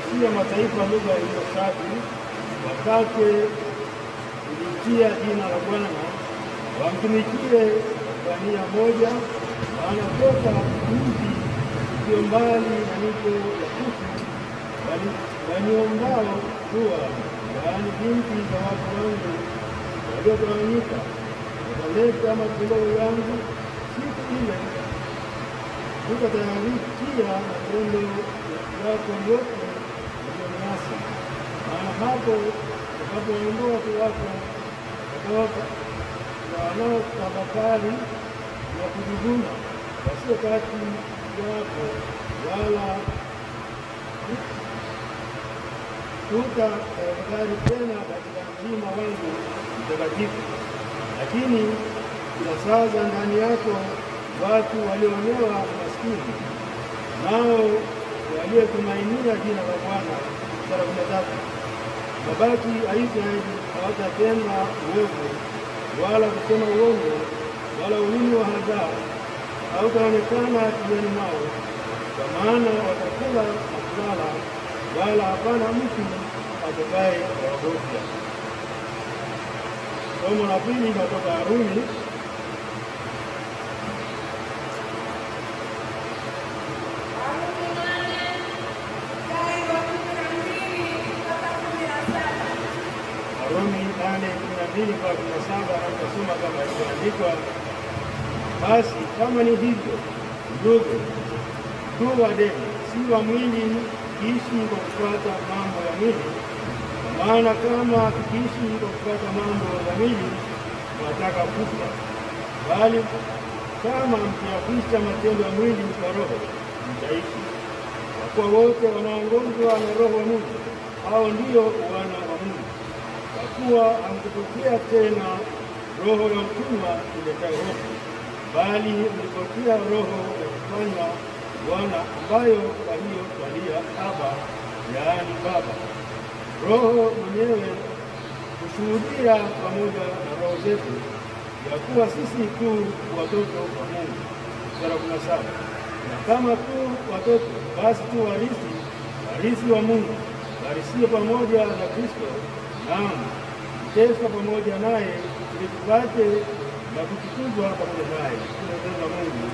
kuwasia mataifa lugha iliyo safi, watake kulitia jina la Bwana, wamtumikie kwa nia moja, maana toka mji ulio mbali na mito ya Kushi waniombao dua, yaani binti za watu wangu waliotawanyika, wataleta matoleo yangu siku ile, ukatayarisha matendo yako yote yaliyoniasi. Maana hapo utakapoondoa watu wako na wanaotafakari na kujivuna, wasio kati yako, wala hutafakari tena katika mlima wangu mtakatifu. Lakini utasaza ndani yako watu walioonewa maskini, nao waliotumainia jina la Bwana. 13. Mabaki ya Israeli hawatatenda uovu, wala kusema uongo, wala ulimi wa hadaa hautaonekana kinywani mwao, kwa maana watakula na kulala, wala hapana mtu atakaye kuwaogofya. Somo la pili kutoka Warumi. Warumi 8:12-17 anasema kama ilivyoandikwa: basi kama ni hivyo, ndugu, tu wadeni si wa mwili, kiishi kwa kufuata mambo ya mwili. Kwa maana kama tukiishi kwa kufuata mambo ya mwili, tunataka kufa. Bali kama mkiyakwisha matendo ya mwili kwa Roho, mtaishi. Kwa kuwa wote wanaongozwa na Roho wa Mungu, hao ndio wana wa Mungu. Kwa kuwa hamkupokea tena roho ya utumwa iletayo hofu, bali mlipokea roho ya kufanywa wana, ambayo kwa hiyo twalia Aba, yaani Baba. Roho mwenyewe kushuhudia pamoja na roho zetu ya kuwa sisi tu watoto wa Mungu. 17. Na kama tu watoto, basi tu warithi wa Mungu, warisio pamoja na Kristo, naam, kuteswa pamoja naye, ili tupate na kutukuzwa pamoja naye. Tunapenda Mungu.